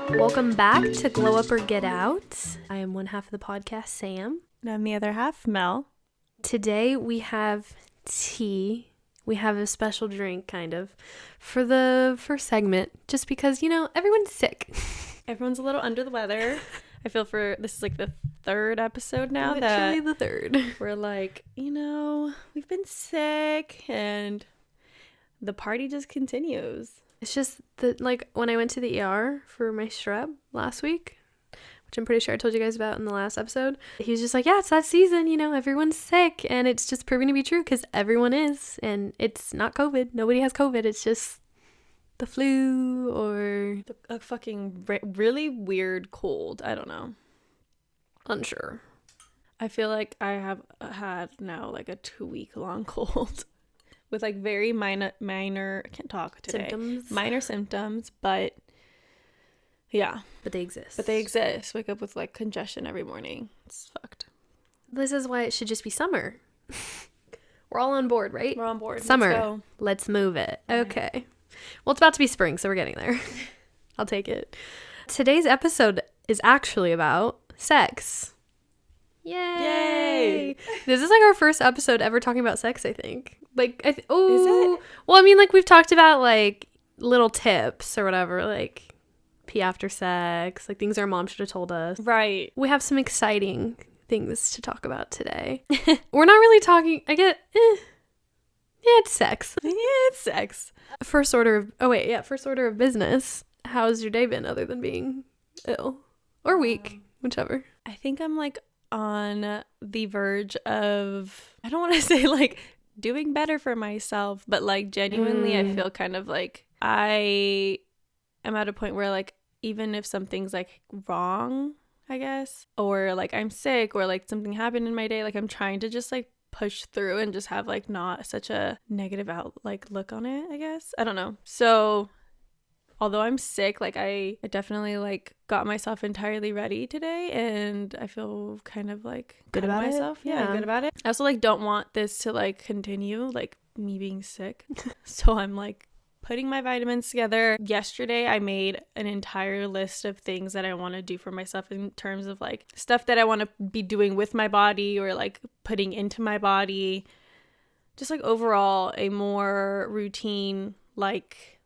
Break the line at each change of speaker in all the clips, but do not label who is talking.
Welcome back to Glow Up or Get Out. I am one half of the podcast, Sam.
And I'm the other half, Mel.
Today we have tea. We have a special drink, kind of, for the first segment, just because, you know, everyone's sick.
Everyone's a little under the weather. I feel this is like the third episode now.
Literally the third.
We're like, you know, we've been sick and the party just continues.
It's just that, like, when I went to the ER for my strep last week, which I'm pretty sure I told you guys about in the last episode, he was just like, yeah, it's that season, you know, everyone's sick, and it's just proving to be true because everyone is, and it's not COVID. Nobody has COVID. It's just the flu or
a fucking really weird cold. I don't know.
Unsure.
I feel like I have had now like a 2-week long cold. With like very minor, I can't talk today. Minor symptoms, but yeah.
But they exist.
Wake up with like congestion every morning. It's fucked.
This is why it should just be summer. We're all on board, right?
We're on board.
Summer. Let's move it. Okay. Well, it's about to be spring, so we're getting there. I'll take it. Today's episode is actually about sex. Yay! This is like our first episode ever talking about sex, I think. Like, is it? Well, I mean, like, we've talked about like little tips or whatever, like pee after sex, like things our mom should have told us.
Right.
We have some exciting things to talk about today. We're not really talking. Yeah, it's sex.
Yeah, it's sex.
First order of business. How's your day been other than being ill or weak, whichever?
I think I'm like on the verge of, I don't want to say like doing better for myself, but like genuinely I feel kind of like I am at a point where like even if something's like wrong, I guess, or like I'm sick or like something happened in my day, like I'm trying to just like push through and just have like not such a negative look on it, I guess. I don't know. So although I'm sick, like I definitely like got myself entirely ready today, and I feel kind of like
good about
myself.
Yeah,
good about it. I also like don't want this to like continue, like me being sick. So I'm like putting my vitamins together. Yesterday I made an entire list of things that I want to do for myself in terms of like stuff that I want to be doing with my body or like putting into my body. Just like overall a more routine like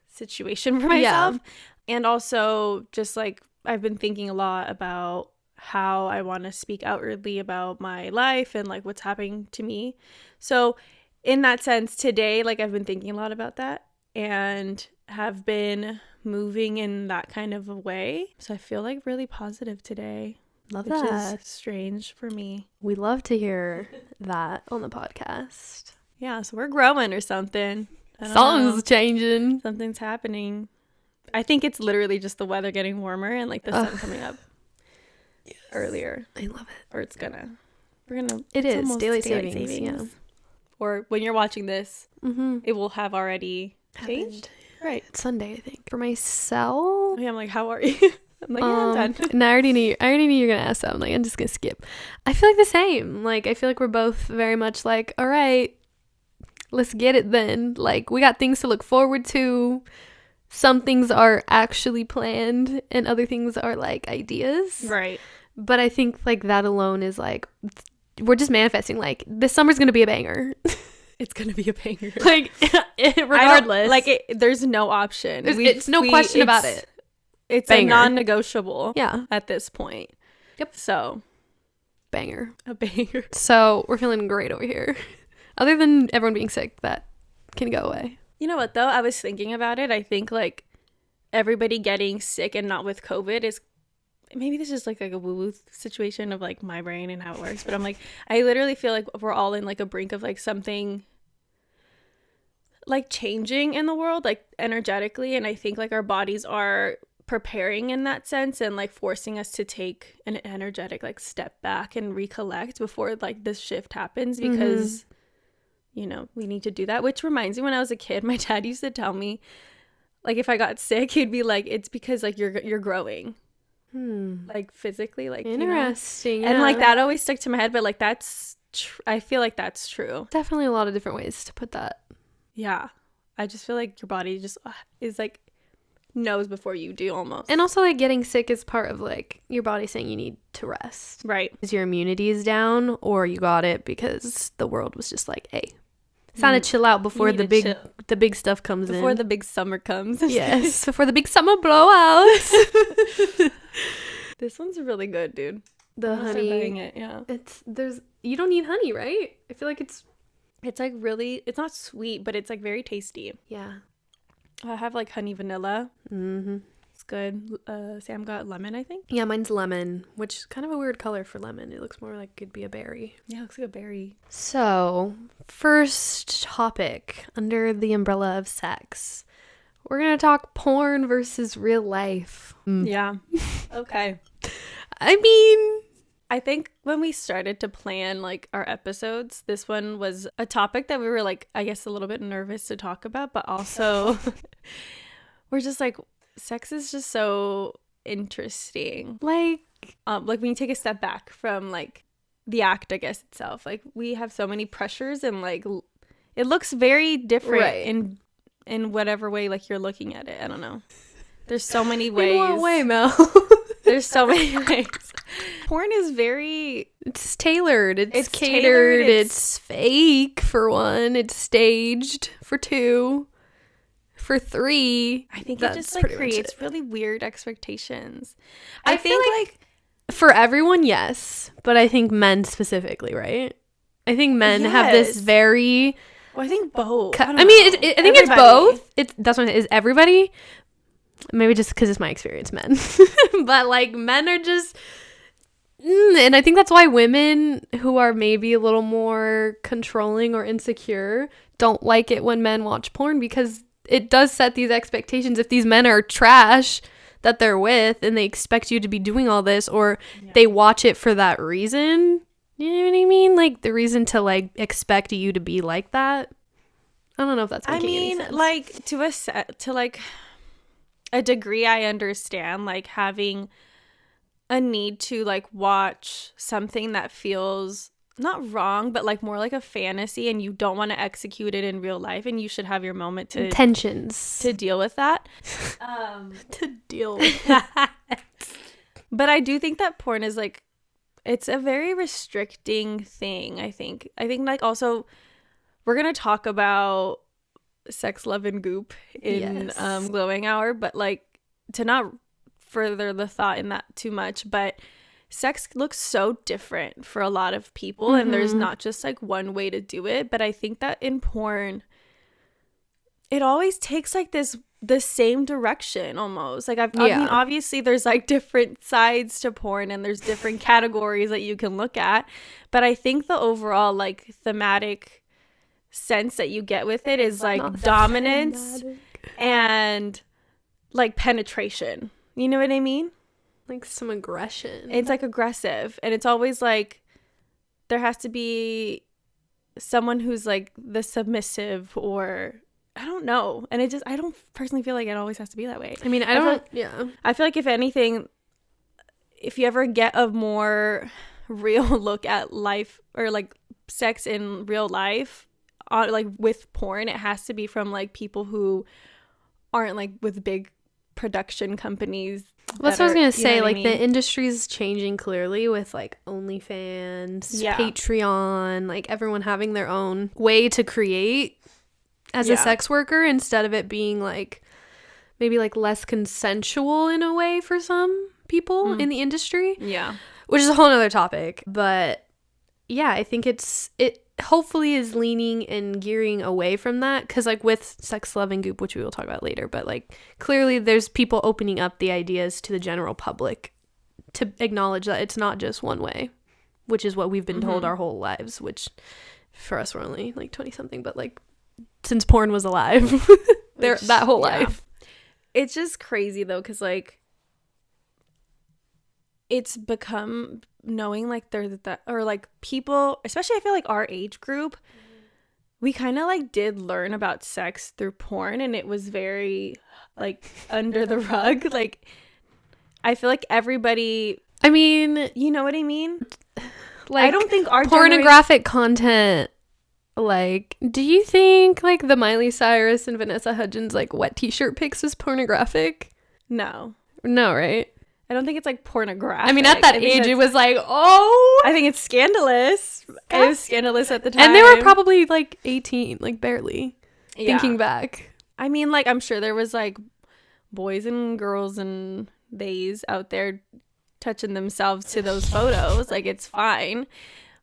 situation for myself. And also just like I've been thinking a lot about how I want to speak outwardly about my life and like what's happening to me. So in that sense today, like I've been thinking a lot about that and have been moving in that kind of a way. So I feel like really positive today.
Love
which
that.
Is strange for me.
We love to hear that on the podcast.
Yeah, so we're growing or something.
Something's changing.
Something's happening. I think it's literally just the weather getting warmer and like the sun coming up earlier.
I love it.
Or
it is daylight savings. Yeah.
Or when you're watching this, it will have already changed. Right.
It's Sunday, I think. For myself.
Yeah, I'm like, how are you? I'm like, yeah, I'm done.
And I already knew you're gonna ask that. I'm like, I'm just gonna skip. I feel like the same. Like I feel like we're both very much like, all right, let's get it then. Like we got things to look forward to. Some things are actually planned and other things are like ideas.
Right.
But I think like that alone is like, we're just manifesting like this summer's going to be a banger.
It's going to be a banger.
Like regardless.
There's no option.
It's no question about it.
It's
banger.
A non-negotiable.
Yeah.
At this point.
Yep.
So.
Banger.
A banger.
So we're feeling great over here. Other than everyone being sick, that can go away.
You know what, though? I was thinking about it. I think, like, everybody getting sick and not with COVID is... Maybe this is, like a woo-woo situation of, like, my brain and how it works. But I'm, like... I literally feel like we're all in, like, a brink of, like, something... like, changing in the world, like, energetically. And I think, like, our bodies are preparing in that sense and, like, forcing us to take an energetic, like, step back and recollect before, like, this shift happens. Because... you know, we need to do that, which reminds me when I was a kid, my dad used to tell me, like, if I got sick, he'd be like, it's because, like, you're growing. Like, physically, like,
interesting.
You know? And, like, that always stuck to my head, but, like, that's I feel like that's true.
Definitely a lot of different ways to put that.
Yeah. I just feel like your body just is like knows before you do almost.
And also like getting sick is part of like your body saying you need to rest.
Right.
Because your immunity is down, or you got it because the world was just like, hey, it's time to chill out before the big stuff comes
before
in.
the big summer comes.
Yes, before the big summer blowouts.
This one's really good, dude.
The honey.
Buying it, yeah.
You don't need honey, right? I feel like it's
like really, it's not sweet, but it's like very tasty.
Yeah.
I have like honey vanilla.
Mm-hmm.
It's good. Sam got lemon, I think.
Yeah, mine's lemon, which is kind of a weird color for lemon. It looks more like it'd be a berry.
Yeah, it looks like a berry.
So, first topic under the umbrella of sex. We're going to talk porn versus real life.
Yeah. Okay.
I mean,
I think when we started to plan like our episodes, this one was a topic that we were like, I guess a little bit nervous to talk about, but also we're just like, sex is just so interesting.
like
when you take a step back from like the act, I guess itself, like we have so many pressures and like it looks very different
right.
in whatever way like you're looking at it. I don't know. There's so many ways.
In what way, Mel?
There's so many ways. Porn is very...
It's tailored. It's catered. It's fake, for one. It's staged, for two. For three.
I think it just like creates really weird expectations.
I think like... For everyone, yes. But I think men specifically, right? I think men have this very...
Well, I think both.
I think it's both. That's what it is. Everybody... Maybe just because it's my experience, men. But like men are just and I think that's why women who are maybe a little more controlling or insecure don't like it when men watch porn, because it does set these expectations. If these men are trash that they're with and they expect you to be doing all this, or they watch it for that reason, you know what I mean? Like the reason to like expect you to be like that. I don't know if that's making any sense.
Like to like a degree, I understand like having a need to like watch something that feels not wrong, but like more like a fantasy, and you don't want to execute it in real life, and you should have your moment to
tensions
to deal with that.
To deal with that.
But I do think that porn is like, it's a very restricting thing. I think like also we're gonna talk about sex, love, and goop in glowing hour, but like to not further the thought in that too much, but sex looks so different for a lot of people, and there's not just like one way to do it. But I think that in porn it always takes like the same direction almost. Like I mean, obviously there's like different sides to porn and there's different categories that you can look at, but I think the overall like thematic sense that you get with it is like dominance and like penetration. You know what I mean?
Like some aggression.
It's like aggressive, and it's always like there has to be someone who's like the submissive, or I don't know. And it just, I don't personally feel like it always has to be that way.
I mean, I feel like
if anything, if you ever get a more real look at life or like sex in real life, like with porn, it has to be from like people who aren't like with big production companies.
That's what I was gonna say. Like the industry's changing clearly with like OnlyFans, Patreon, like everyone having their own way to create as a sex worker, instead of it being like maybe like less consensual in a way for some people in the industry. Yeah, which is a whole other topic. But yeah, I think it hopefully is leaning and gearing away from that, because like with sex, love, and goop, which we will talk about later, but like clearly there's people opening up the ideas to the general public to acknowledge that it's not just one way, which is what we've been told our whole lives, which for us we're only like 20 something, but like since porn was alive that whole life.
It's just crazy though, because like it's become knowing like there's that, or like people, especially I feel like our age group, we kind of like did learn about sex through porn, and it was very like under the rug. Like I feel like everybody,
I mean,
you know what I mean?
like
I don't think our
pornographic content. Like, do you think like the Miley Cyrus and Vanessa Hudgens like wet t-shirt pics is pornographic?
No,
right?
I don't think it's like pornographic.
I mean, at that age, it was like, oh,
I think it's scandalous. It was scandalous at the time,
and they were probably like 18, like barely.
Yeah.
Thinking back,
I mean, like, I'm sure there was like boys and girls and theys out there touching themselves to those photos. Like, it's fine.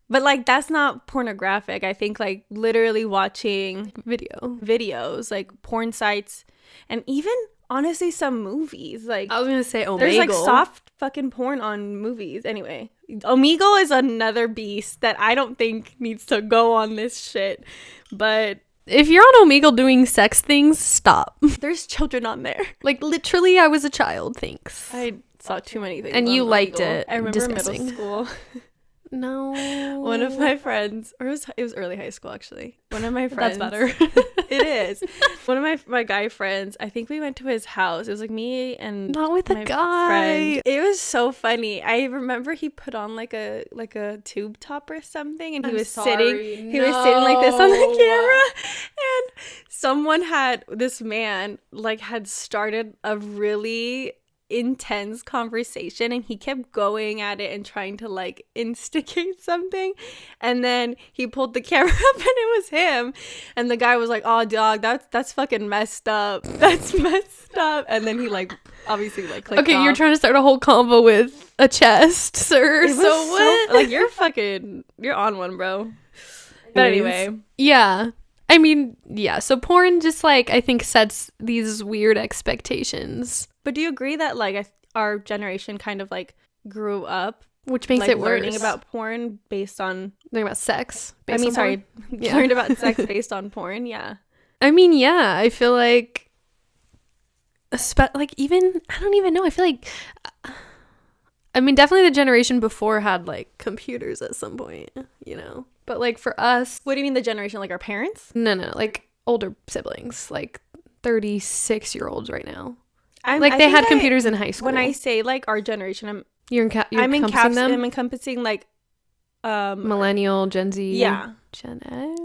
But like, that's not pornographic. I think like literally watching videos, like porn sites, and even honestly some movies. Like,
I was gonna say Omegle.
There's like soft fucking porn on movies. Anyway, Omegle is another beast that I don't think needs to go on this shit. But
if you're on Omegle doing sex things, stop.
There's children on there.
Like, literally, I was a child. Thanks.
I saw too many things.
And you liked
Omegle.
it.
I remember
Disgusting.
middle school.
No.
One of my friends, or it was early high school actually. One of my friends.
That's better.
It is. One of my guy friends, I think we went to his house. It was like me and
not with a guy.
Friend. It was so funny. I remember he put on like a tube top or something, and he was sitting like this on the camera, and this man like had started a really intense conversation, and he kept going at it and trying to like instigate something, and then he pulled the camera up and it was him, and the guy was like, "Oh dog, that's fucking messed up, that's messed up," and then he like obviously like clicked
okay off.
You're
You're trying to start a whole convo with a chest, sir. So what?
Like, you're on one, bro. But anyway,
yeah, I mean, yeah, so porn just like I think sets these weird expectations.
But do you agree that like our generation kind of like grew up,
which makes
like,
it worse,
learning about porn based on
learning about sex?
Learned about sex based on porn. Yeah.
I mean, yeah, I feel like, like even I don't even know. I feel like, I mean, definitely the generation before had like computers at some point, you know. But like for us,
what do you mean the generation? Like our parents?
No, like older siblings, like 36-year-olds right now.
They
had computers in high school.
When I say like our generation, I'm encompassing like
millennial, Gen Z,
yeah,
Gen X.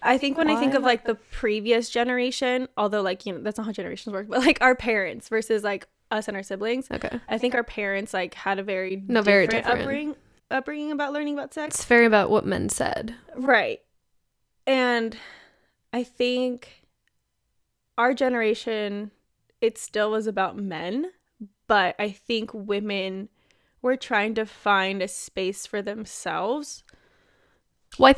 I think when I think of like the previous generation, although like, you know, that's not how generations work, but like our parents versus like us and our siblings.
Okay.
I think our parents like had a very
different
upbringing about learning about sex.
It's very about what men said.
Right. And I think our generation, it still was about men, but I think women were trying to find a space for themselves.
Well, I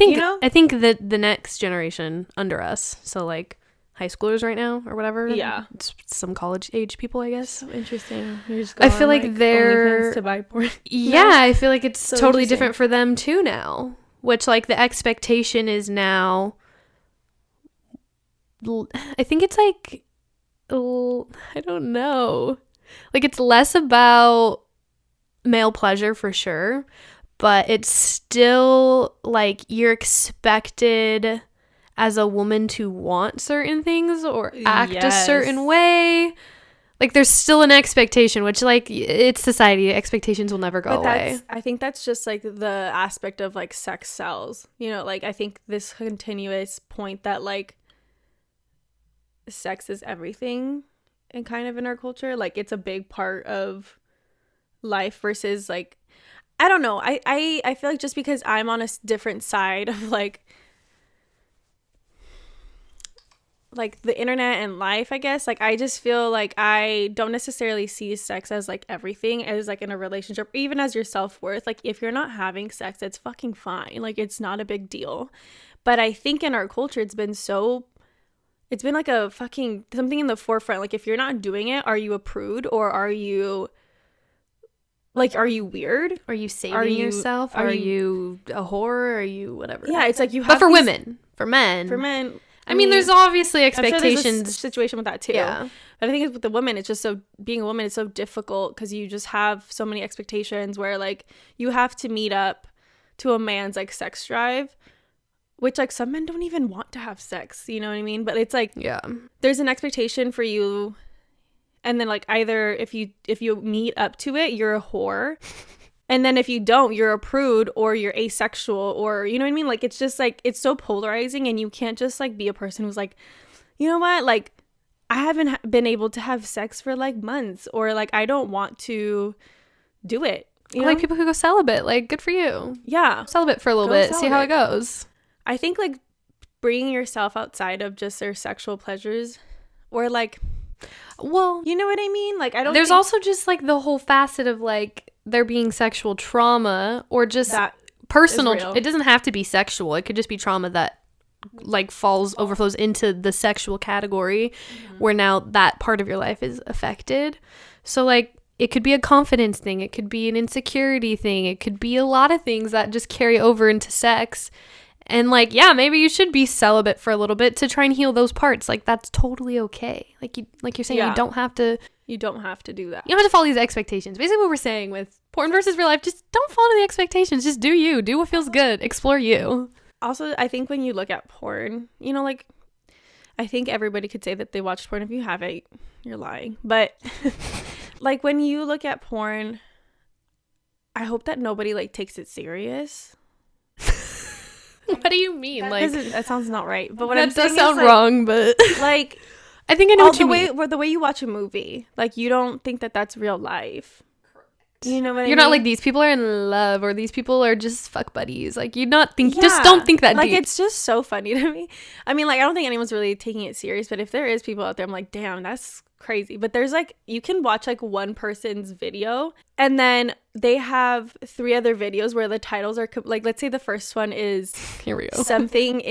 think that the next generation under us, so like high schoolers right now or whatever,
yeah,
it's some college age people, I guess.
So interesting.
I feel like they're
OnlyFans to buy porn.
Yeah, I feel like it's so totally different for them too now. Which like the expectation is now, I think it's like, I don't know, like it's less about male pleasure for sure, but it's still like you're expected as a woman to want certain things or act a certain way. Like there's still an expectation, which like it's society, expectations will never go away.
I think that's just like the aspect of like sex sells, you know, like I think this continuous point that like sex is everything and kind of in our culture, like it's a big part of life versus like, I don't know, I feel like just because I'm on a different side of like the internet and life, I guess, like I just feel like I don't necessarily see sex as like everything, as like in a relationship, even as your self-worth. Like if you're not having sex, it's fucking fine, like it's not a big deal. But I think in our culture it's been like a fucking something in the forefront. Like if you're not doing it, are you a prude, or are you weird?
Are you saving yourself? Are you a whore? Are you whatever?
Yeah, it's like you have.
But for women, for men. I mean, there's obviously expectations.
I'm sure there's a situation with that too.
Yeah.
But I think with the women, it's just being a woman is so difficult because you just have so many expectations where like you have to meet up to a man's like sex drive, which like some men don't even want to have sex, you know what I mean? But it's like,
yeah,
there's an expectation for you. And then like either if you meet up to it, you're a whore, And then if you don't, you're a prude or you're asexual, or you know what I mean? Like, it's just like, it's so polarizing, and you can't just like be a person who's like, you know what? Like, I haven't been able to have sex for like months, or like, I don't want to do it. You know?
Like people who go celibate, like good for you.
Yeah.
Celibate for a little bit, see how it goes.
I think like bringing yourself outside of just their sexual pleasures, or like,
well,
you know what I mean? Like, I don't
there's also just like the whole facet of like there being sexual trauma, or just
that
personal. It doesn't have to be sexual. It could just be trauma that like overflows into the sexual category, where now that part of your life is affected. So like it could be a confidence thing, it could be an insecurity thing, it could be a lot of things that just carry over into sex. And like, yeah, maybe you should be celibate for a little bit to try and heal those parts. Like, that's totally okay. Like you're saying, you don't have to do that.
You don't have
to follow these expectations. Basically what we're saying with porn versus real life, just don't follow the expectations. Just do you. Do what feels good. Explore you.
Also, I think when you look at porn, you know, like, I think everybody could say that they watched porn. If you haven't, you're lying. But like, when you look at porn, I hope that nobody like takes it serious.
What do you mean?
That sounds not right. But what
that
I'm saying
does sound
is, like,
wrong, but
like,
I think I know what you mean.
The way you watch a movie, like, you don't think that that's real life. You know what I mean?
You're not like, these people are in love, or these people are just fuck buddies. Like, you just don't think that
like,
deep.
it's just so funny to me. I mean, like, I don't think anyone's really taking it serious, but if there is people out there, I'm like, damn, that's crazy. But there's like, you can watch like one person's video, and then they have 3 other videos where the titles are like, let's say the first one is
here we go,
something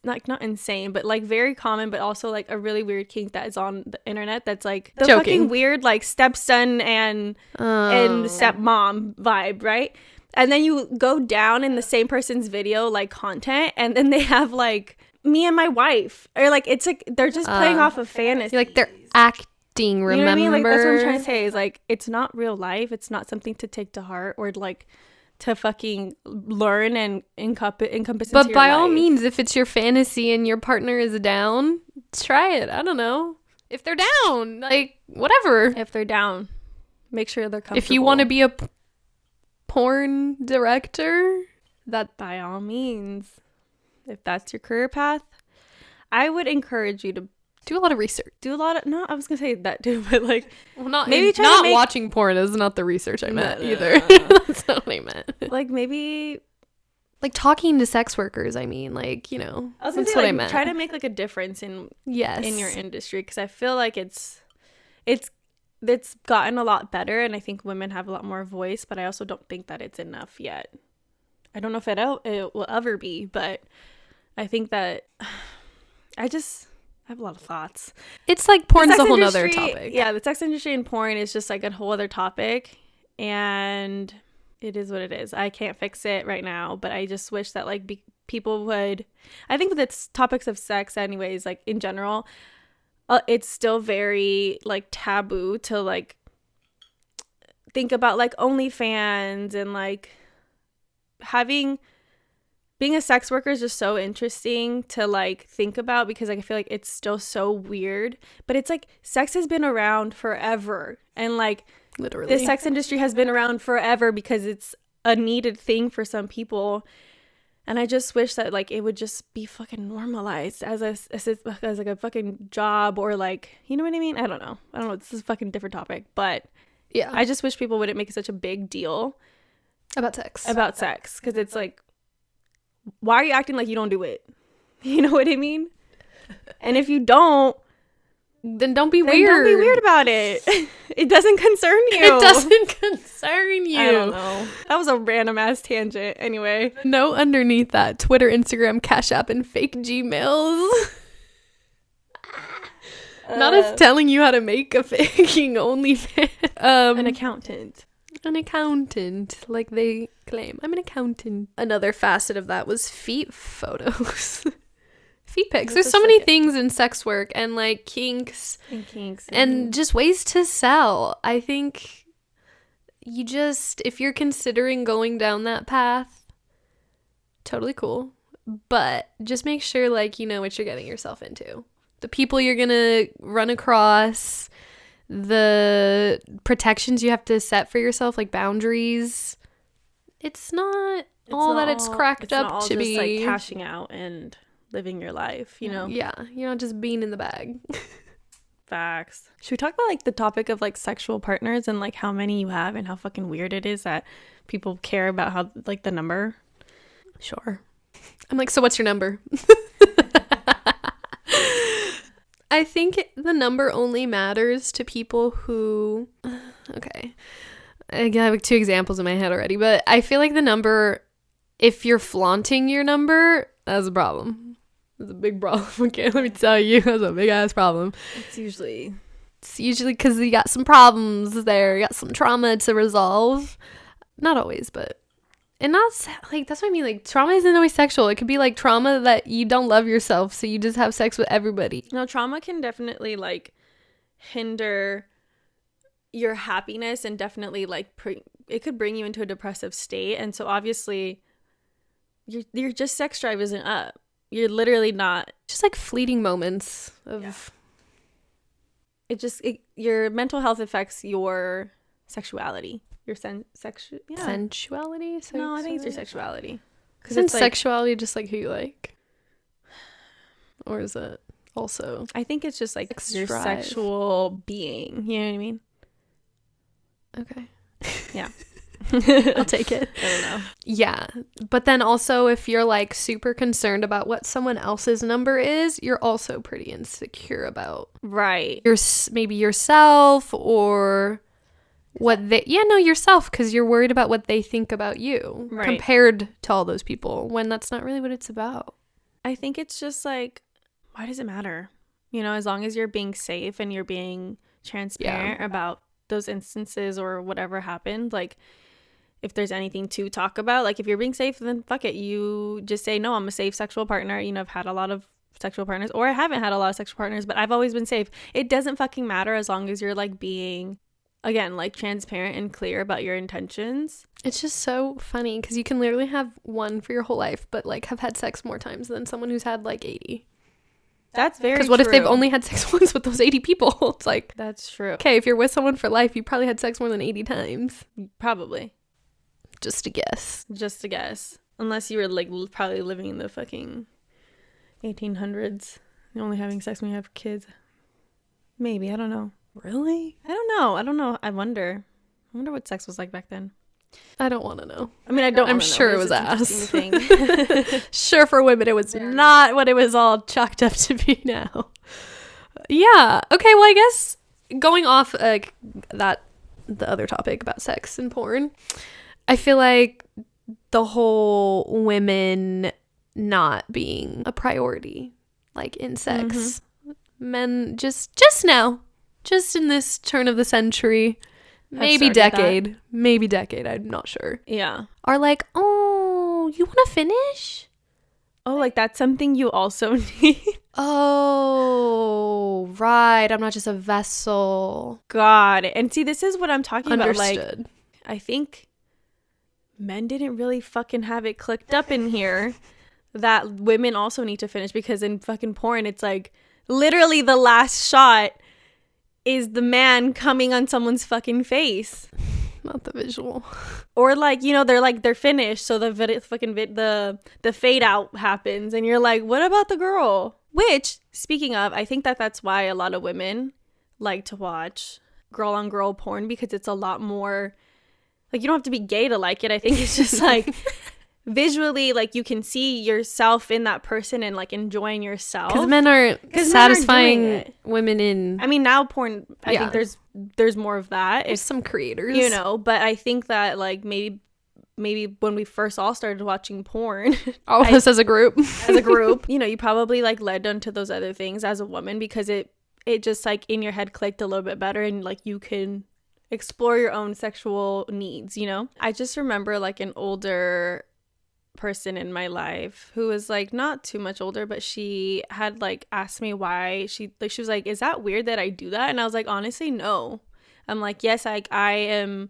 not insane, but like very common, but also like a really weird kink that is on the internet that's like the fucking weird like stepson and stepmom vibe, right? And then you go down in the same person's video like content, and then they have like me and my wife, or like, it's like they're just playing off of fantasy,
like they're acting. Remember,
you know what I mean? Like, that's what I'm trying to say, is like, it's not real life. It's not something to take to heart, or like to fucking learn and encompass.
But by all means, if it's your fantasy and your partner is down, try it. I don't know. If they're down, like, whatever.
If they're down, make sure they're comfortable.
If you want to be a porn director,
that by all means, if that's your career path, I would encourage you to
do a lot of research.
I was gonna say that too, but like,
well, watching porn is not the research I meant either.
No.
That's not what I meant.
Like, maybe
like talking to sex workers. I mean, like, you know,
that's what I meant. Try to make like a difference in your industry, because I feel like it's gotten a lot better, and I think women have a lot more voice, but I also don't think that it's enough yet. I don't know if it will ever be, but I think that I have a lot of thoughts.
It's like porn's a whole other topic.
Yeah, the sex industry and porn is just like a whole other topic, and it is what it is. I can't fix it right now, but I just wish that like people would. I think with its topics of sex, anyways, like in general, it's still very like taboo to like think about like OnlyFans, and like being a sex worker is just so interesting to like think about, because like I feel like it's still so weird, but it's like sex has been around forever, and like literally the sex industry has been around forever because it's a needed thing for some people. And I just wish that like it would just be fucking normalized as like a fucking job, or like, you know what I mean? I don't know. This is a fucking different topic, but yeah, I just wish people wouldn't make such a big deal
about sex,
because it's like, why are you acting like you don't do it? You know what I mean? And if you don't,
then don't be weird.
Don't be weird about it. It doesn't concern you.
It doesn't concern you.
I don't know. That was a random ass tangent. Anyway.
No, underneath that, Twitter, Instagram, Cash App, and fake Gmails. Not us telling you how to make a faking OnlyFans.
An accountant.
An accountant, like they claim. I'm an accountant. Another facet of that was feet photos. Feet pics. There's so many things in sex work, and like kinks and just ways to sell. I think if you're considering going down that path, totally cool, but just make sure like you know what you're getting yourself into, the people you're gonna run across, the protections you have to set for yourself, like boundaries. it's not all that it's cracked up to be.
It's like cashing out and living your life, you know?
Yeah, you're not just being in the bag.
Facts. Should we talk about like the topic of like sexual partners and like how many you have and how fucking weird it is that people care about how like the number?
Sure. I'm like, so what's your number? I think the number only matters to people who, okay, I have like 2 examples in my head already, but I feel like the number, if you're flaunting your number, that's a problem. That's a big problem. Okay, let me tell you, that's a big ass problem.
It's usually
because you got some problems there, you got some trauma to resolve. Not always, but, and that's like, that's what I mean, like trauma isn't always sexual. It could be like trauma that you don't love yourself, so you just have sex with everybody.
No, trauma can definitely like hinder your happiness and definitely like it could bring you into a depressive state. And so obviously your just sex drive isn't up. You're literally not.
Just like fleeting moments of
your mental health affects your sexuality, your
sensuality.
No, I think it's your sexuality.
Isn't it's sexuality just like who you like, or is it also?
I think it's just like your sexual being. You know what I mean?
Okay.
Yeah.
I'll take it.
I don't know.
Yeah. But then also if you're like super concerned about what someone else's number is, you're also pretty insecure about maybe yourself or what they yourself, because you're worried about what they think about you compared to all those people, when that's not really what it's about.
I think it's just like, why does it matter? You know, as long as you're being safe and you're being transparent about those instances or whatever happened, like if there's anything to talk about, like if you're being safe, then fuck it, you just say, no, I'm a safe sexual partner. You know, I've had a lot of sexual partners, or I haven't had a lot of sexual partners, but I've always been safe. It doesn't fucking matter as long as you're like being, again, like transparent and clear about your intentions.
It's just so funny because you can literally have one for your whole life, but like have had sex more times than someone who's had like 80.
That's very true.
Because what if they've only had sex once with those 80 people? It's like,
that's true.
Okay, if you're with someone for life, you probably had sex more than 80 times.
Probably.
Just a guess.
Unless you were like probably living in the fucking 1800s. You're only having sex when you have kids. Maybe. I don't know.
Really?
I don't know. I wonder what sex was like back then.
I don't want to know.
I mean, I'm
sure it was ass. Sure, for women, it was not what it was all chalked up to be now. Yeah. Okay, well, I guess going off the other topic about sex and porn, I feel like the whole women not being a priority, like in sex, men just now, just in this turn of the century, maybe decade, I'm not sure.
Yeah.
Are like, oh, you want to finish?
Oh, like that's something you also need.
Oh, right. I'm not just a vessel.
God. And see, this is what I'm talking about. Like, I think men didn't really fucking have it clicked up in here that women also need to finish, because in fucking porn, it's like literally the last shot is the man coming on someone's fucking face.
Not the visual.
Or like, you know, they're finished, so the fade out happens, and you're like, what about the girl? Which, speaking of, I think that's why a lot of women like to watch girl on girl porn, because it's a lot more like, you don't have to be gay to like it. I think it's just like visually, like you can see yourself in that person and like enjoying yourself.
Because men aren't satisfying women in.
I mean, now porn, I think there's more of that.
There's some creators,
you know, but I think that like maybe when we first all started watching porn,
all of us as a group,
you know, you probably like led onto those other things as a woman, because it just like in your head clicked a little bit better, and like you can explore your own sexual needs, you know. I just remember like an older person in my life who was like not too much older, but she had like asked me why she was like, is that weird that I do that? And I was like, honestly, no. I'm like, yes, I am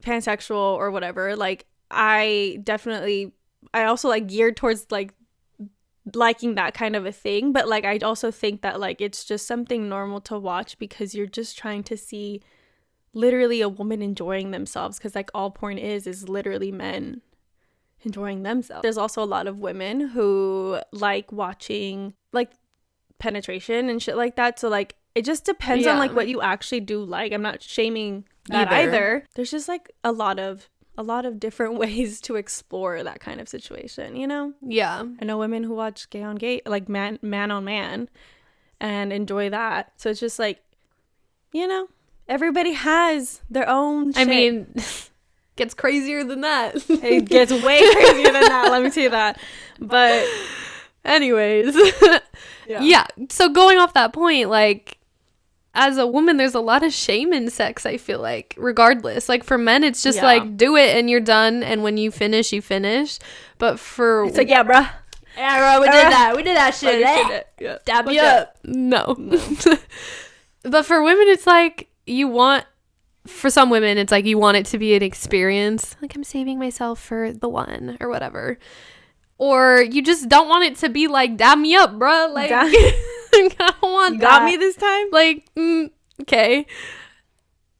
pansexual or whatever. Like I also like geared towards like liking that kind of a thing, but like I also think that like it's just something normal to watch, because you're just trying to see literally a woman enjoying themselves, because like all porn is literally men enjoying themselves. There's also a lot of women who like watching like penetration and shit like that. So like it just depends on like what you actually do like. I'm not shaming that either. There's just like a lot of different ways to explore that kind of situation, you know?
Yeah.
I know women who watch gay on gay, like man on man, and enjoy that. So it's just like, you know, everybody has their own shit.
I mean, gets crazier than that.
It gets way crazier than that, let me tell you that. But
anyways, yeah. So going off that point, like, as a woman, there's a lot of shame in sex, I feel like, regardless. Like, for men, it's just like, do it and you're done, and when you finish, you finish. But for...
It's like, yeah, bruh.
Yeah, bro, we did that shit.
Yeah.
Dab you up. No. But for women, it's like, you want... For some women, it's like, you want it to be an experience. Like, I'm saving myself for the one, or whatever. Or you just don't want it to be like, dab me up, bro. Like... I don't want
you got me this time?
Like, okay.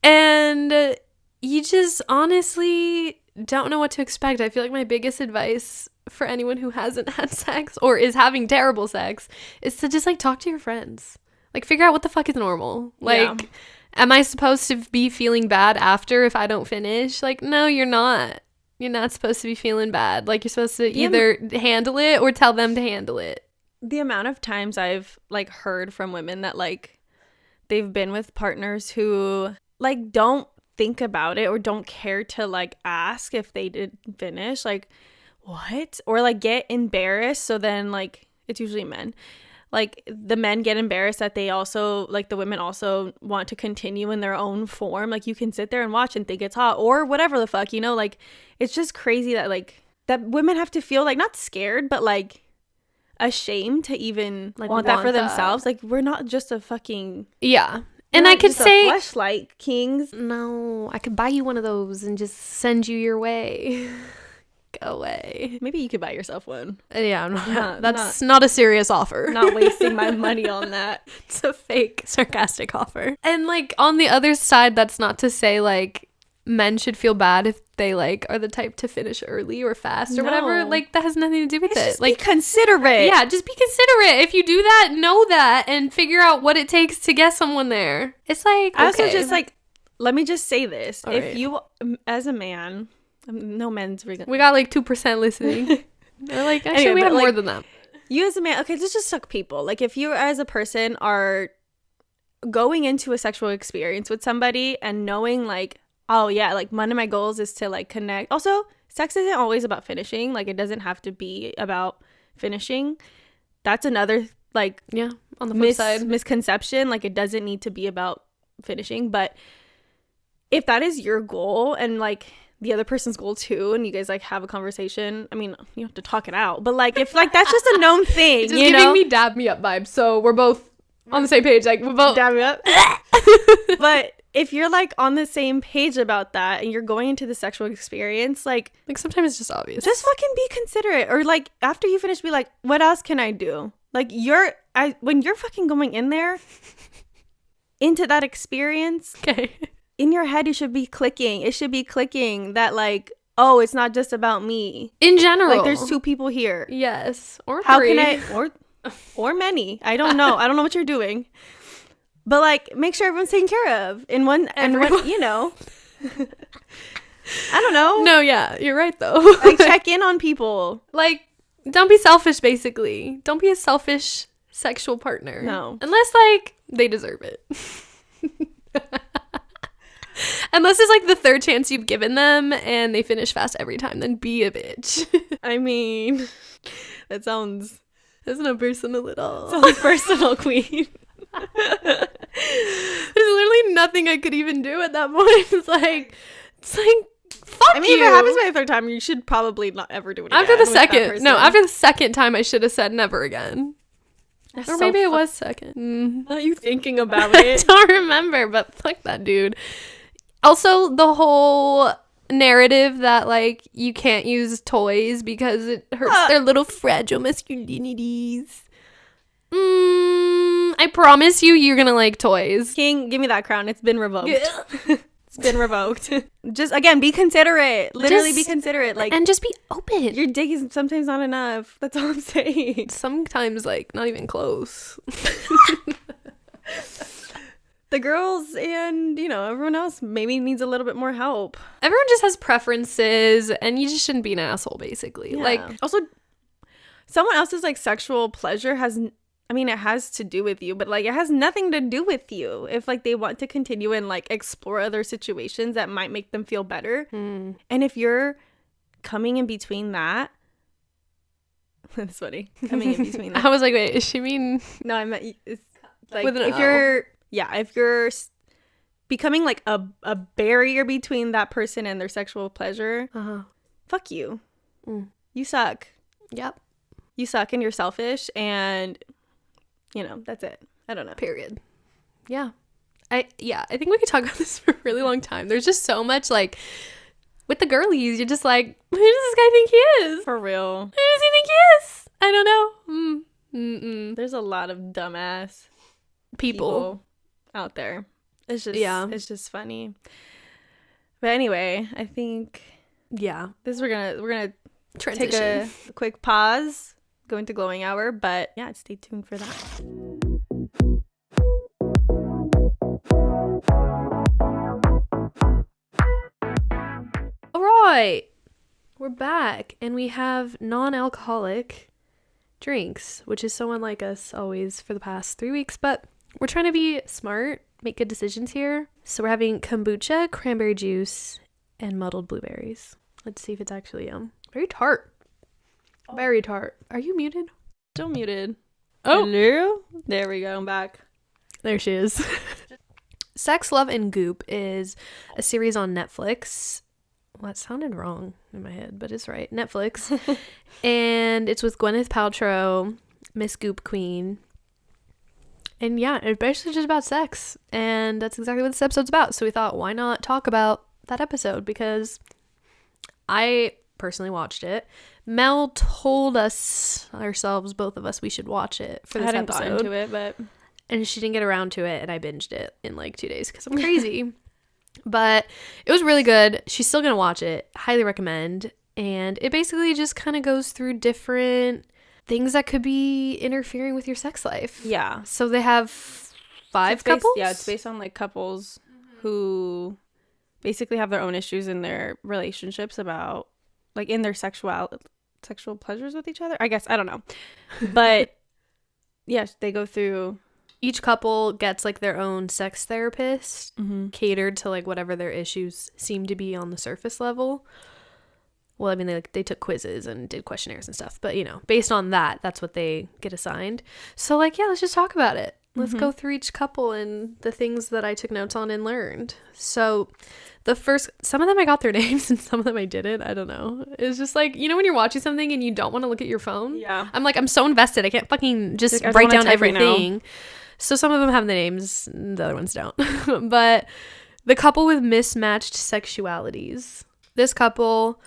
And you just honestly don't know what to expect. I feel like my biggest advice for anyone who hasn't had sex or is having terrible sex is to just like talk to your friends. Like, figure out what the fuck is normal. Like, am I supposed to be feeling bad after if I don't finish? Like, no, you're not. You're not supposed to be feeling bad. Like, you're supposed to either handle it or tell them to handle it.
The amount of times I've like heard from women that like they've been with partners who like don't think about it or don't care to like ask if they did finish, like, what? Or like get embarrassed. So then like, it's usually men, like the men get embarrassed that they also like the women also want to continue in their own form. Like, you can sit there and watch and think it's hot or whatever the fuck, you know. Like, it's just crazy that like that women have to feel like not scared but like ashamed to even like want that for themselves. Like, we're not just a fucking
and I could say
fleshlight kings.
No, I could buy you one of those and just send you your way. Go away.
Maybe you could buy yourself one.
That's not a serious offer.
Not wasting my money on that.
It's a fake sarcastic offer. And like on the other side, that's not to say like men should feel bad if they like are the type to finish early or fast or whatever. Like, that has nothing to do with it.
Just
like,
be considerate.
Yeah, just be considerate. If you do that, know that and figure out what it takes to get someone there. It's like, okay.
I also just like, let me just say this.
All
if
right.
you as a man, no men's
we got like 2% listening. They're like, actually, anyway, we have more than that.
You as a man, okay, let's just suck people. Like, if you as a person are going into a sexual experience with somebody and knowing like, oh yeah, like one of my goals is to like connect. Also, sex isn't always about finishing. Like, it doesn't have to be about finishing. That's another like
on the flip side
misconception. Like, it doesn't need to be about finishing. But if that is your goal and like the other person's goal too, and you guys like have a conversation, I mean, you have to talk it out. But like, if like that's just a known thing,
it's just giving me dab me up vibes. So we're both on the same page. Like, we're both
dab me up. But if you're like on the same page about that and you're going into the sexual experience, like
sometimes it's just obvious.
Just fucking be considerate. Or like after you finish, be like, what else can I do? Like, when you're fucking going in there into that experience,
okay,
in your head, it should be clicking that like, oh, it's not just about me.
In general.
Like, there's two people here.
Yes. Or
how
three.
can I, or many. I don't know. I don't know what you're doing. But like, make sure everyone's taken care of in one, you know. I don't know.
No, yeah, you're right though.
Like, check in on people.
Like, don't be selfish, basically. Don't be a selfish sexual partner.
No.
Unless like they deserve it. Unless it's like the third chance you've given them and they finish fast every time, then be a bitch.
I mean, that's not
personal at all.
Sounds personal, queen.
There's literally nothing I could even do at that point. It's like fuck you.
I mean, if it happens by the third time, you should probably not ever do it again.
After the second time, I should have said never again.
That's
or maybe it was second.
Are you thinking about it?
I don't remember, but fuck that dude. Also, the whole narrative that like you can't use toys because it hurts their little fragile masculinities. I promise you're gonna like toys.
King, give me that crown. It's been revoked. been revoked. Just again, be considerate. Literally be considerate. Like,
and just be open.
Your dick is sometimes not enough. That's all I'm saying.
Sometimes like not even close.
The girls and, you know, everyone else maybe needs a little bit more help.
Everyone just has preferences, and you just shouldn't be an asshole, basically.
Yeah.
Like,
also, someone else's like sexual pleasure it has to do with you, but like it has nothing to do with you. If like they want to continue and like explore other situations that might make them feel better. And if you're coming in between that, that's funny. Coming in between that.
I was like, wait, is she mean?
No, I meant it's like
With an
if
O.
if you're becoming like a barrier between that person and their sexual pleasure, fuck you. You suck.
Yep.
You suck and you're selfish, and you know, that's it. I don't know.
Period. Yeah. I think we could talk about this for a really long time. There's just so much, like, with the girlies, you're just like, who does this guy think he is?
For real.
Who does he think he is? I don't know.
There's a lot of dumbass
people
out there. It's just funny. But anyway, I think we're gonna
transition.
Take a quick pause, go into glowing hour, but yeah, stay tuned for that.
All right, we're back, and we have non-alcoholic drinks, which is so unlike us always for the past 3 weeks, but we're trying to be smart, make good decisions here. So we're having kombucha, cranberry juice, and muddled blueberries. Let's see if it's actually very tart. Very tart. Are you muted?
Still muted.
Oh.
Hello? There we go. I'm back.
There she is. Sex, Love, and Goop is a series on Netflix. Well, that sounded wrong in my head, but it's right. Netflix. And it's with Gwyneth Paltrow, Miss Goop Queen. And yeah, it's basically just about sex. And that's exactly what this episode's about. So we thought, why not talk about that episode? Because I personally watched it. Mel told us ourselves, both of us, we should watch it for this episode. I hadn't gotten
to it, but...
And she didn't get around to it, and I binged it in like 2 days because I'm crazy. But it was really good. She's still going to watch it. Highly recommend. And it basically just kind of goes through different things that could be interfering with your sex life.
Yeah.
So they have 5 couples?
It's based on like couples who basically have their own issues in their relationships about like in their sexual pleasures with each other. I guess, I don't know. But yes, they go through...
Each couple gets like their own sex therapist catered to like whatever their issues seem to be on the surface level. Well, I mean, they took quizzes and did questionnaires and stuff, but you know, based on that, that's what they get assigned. So like, yeah, let's just talk about it. Let's go through each couple and the things that I took notes on and learned. So some of them I got their names and some of them I didn't. I don't know. It's just like, you know, when you're watching something and you don't want to look at your phone?
Yeah.
I'm so invested. I can't fucking just write down everything. Right, so some of them have the names, the other ones don't. But the couple with mismatched sexualities. This couple,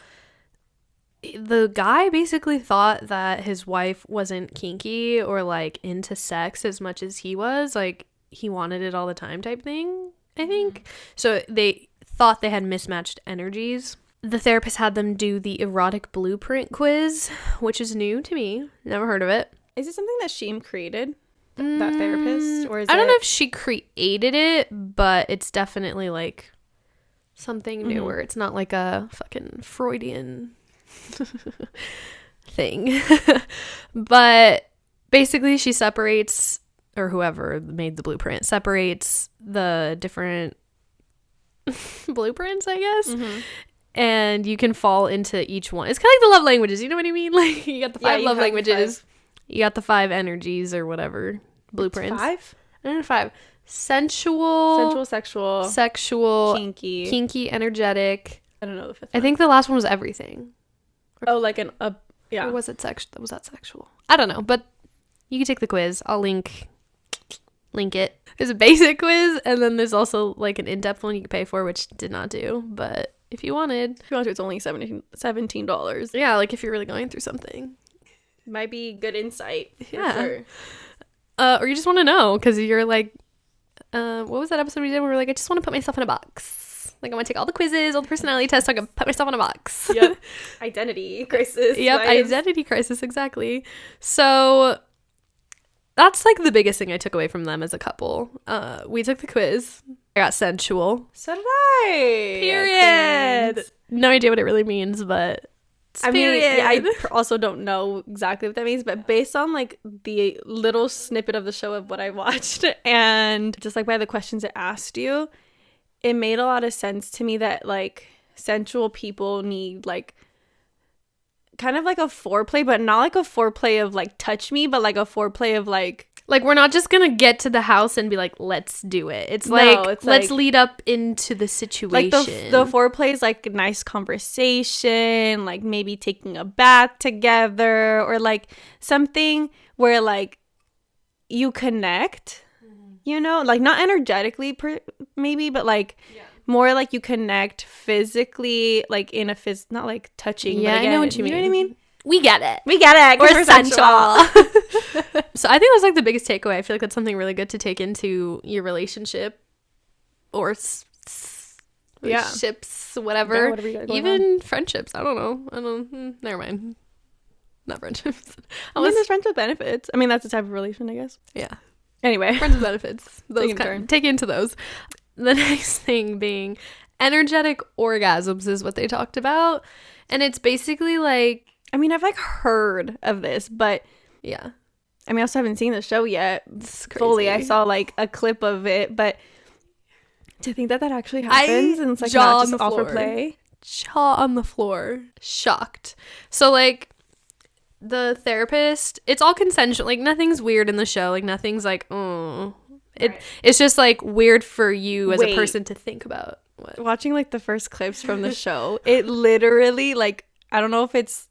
the guy basically thought that his wife wasn't kinky or like into sex as much as he was. Like he wanted it all the time type thing, I think. So they thought they had mismatched energies. The therapist had them do the erotic blueprint quiz, which is new to me. Never heard of it.
Is it something that she created? That therapist, or is
I don't know if she created it, but it's definitely like something newer. It's not like a fucking Freudian thing. But basically she separates, or whoever made the blueprint separates the different blueprints, I guess. And you can fall into each one. It's kind of like the love languages, you know what I mean? Like you got the 5 love languages. You got the 5 energies or whatever blueprints.
It's 5?
I don't know, 5. Sensual, sexual, kinky, energetic.
I don't know the 5th.
I think the last one was everything.
Oh, like yeah.
Or was it sexual? Was that sexual? I don't know, but you can take the quiz. I'll link it. There's a basic quiz, and then there's also like an in-depth one you can pay for, which did not do. But if you wanted to, it's only $17. Yeah, like if you're really going through something.
Might be good insight.
Yeah.
For sure.
Or you just want to know because you're like, what was that episode we did where we're like, I just want to put myself in a box. Like, I'm gonna take all the quizzes, all the personality tests, so I can put myself in a box.
Yep. Identity crisis.
Yep, identity crisis, exactly. So that's like the biggest thing I took away from them as a couple. We took the quiz. I got sensual.
So did I.
Period. No idea what it really means, but
I mean, yeah, I also don't know exactly what that means, but based on like the little snippet of the show of what I watched and just like by the questions it asked you, it made a lot of sense to me that like sensual people need like kind of like a foreplay, but not like a foreplay of like touch me, but like a foreplay of like
we're not just gonna get to the house and be like, let's do it. It's let's lead up into the situation.
Like the foreplay is like a nice conversation, like maybe taking a bath together, or like something where like you connect, you know, like not energetically maybe, but like more like you connect physically, like in a not like touching.
Yeah,
but again,
I know what you mean.
You know what I mean?
We get it.
We're sensual.
So I think that's like the biggest takeaway. I feel like that's something really good to take into your relationship or ships, whatever.
Yeah, whatever you got going
even
on.
Friendships. I don't know. Never mind. Not friendships.
I mean, there's friends with benefits. I mean, that's a type of relation, I guess.
Yeah.
Anyway,
friends with benefits. Those take into those. The next thing being energetic orgasms is what they talked about, and it's basically like,
I mean, I've like heard of this, but
yeah.
I mean, I also haven't seen the show yet fully. I saw like a clip of it, but to think that actually happens and it's like not just all for play.
Jaw on the floor. Shocked. So like the therapist, it's all consensual. Like nothing's weird in the show. Like nothing's like, oh. It's just like weird for you as a person to think about. What?
Watching like the first clips from the show, it literally like, I don't know if it's.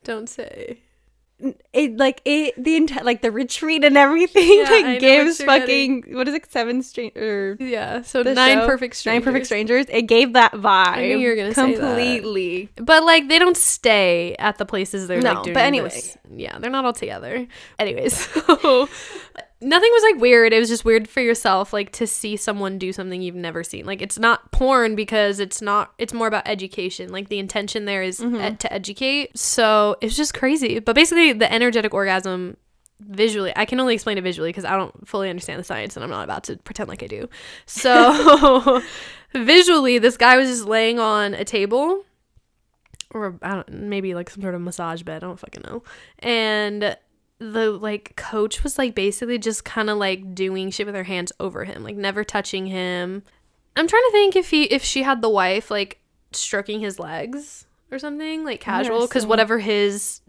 Don't say.
It like the retreat and everything like gives fucking getting. What is it, 7 strangers?
Yeah, so 9 perfect strangers.
9 perfect strangers. It gave that vibe.
I knew you were gonna
completely.
Say that. But like they don't stay at the places they're like doing.
But anyway,
this. Yeah, they're not all together. Anyways, so nothing was like weird. It was just weird for yourself, like to see someone do something you've never seen. Like it's not porn because it's more about education. Like the intention there is to educate. So it's just crazy. But basically the energetic orgasm visually, I can only explain it visually because I don't fully understand the science and I'm not about to pretend like I do. So visually this guy was just laying on a table, or maybe like some sort of massage bed, I don't fucking know, and the like coach was like basically just kind of like doing shit with her hands over him, like never touching him. I'm trying to think if she had the wife like stroking his legs or something, like casual, because whatever his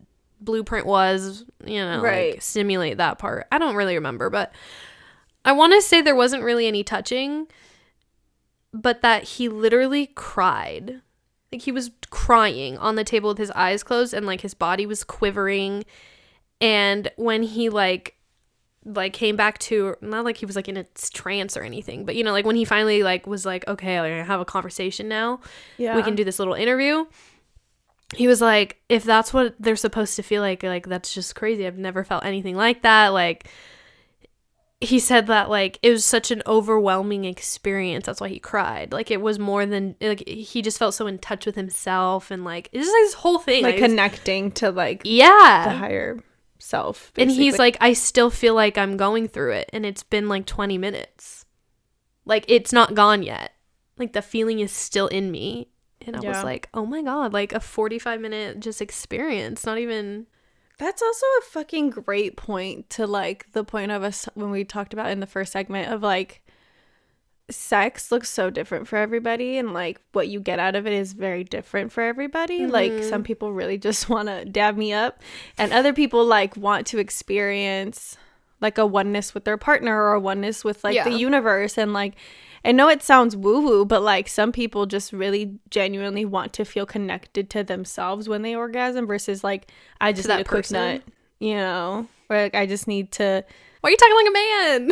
blueprint was, you know, like stimulate that part. I don't really remember, but I want to say there wasn't really any touching, but that he literally cried. Like he was crying on the table with his eyes closed and like his body was quivering. And when he like came back to, not like he was like in a trance or anything, but you know, like when he finally like was like, okay, like, I have a conversation now, we can do this little interview. He was like, if that's what they're supposed to feel like that's just crazy. I've never felt anything like that. Like he said that like it was such an overwhelming experience. That's why he cried. Like it was more than like he just felt so in touch with himself and like it's just like this whole thing,
like connecting to like the higher self, basically.
And he's like, I still feel like I'm going through it and it's been like 20 minutes, like it's not gone yet, like the feeling is still in me. And I was like, oh my god, like a 45-minute just experience, not even.
That's also a fucking great point to like the point of us when we talked about in the first segment of like sex looks so different for everybody and like what you get out of it is very different for everybody. Like some people really just want to dab me up and other people like want to experience like a oneness with their partner or a oneness with like the universe. And like I know it sounds woo-woo, but like some people just really genuinely want to feel connected to themselves when they orgasm versus like I just need a quick nut, you know, or like I just need to.
Why are you talking like a man?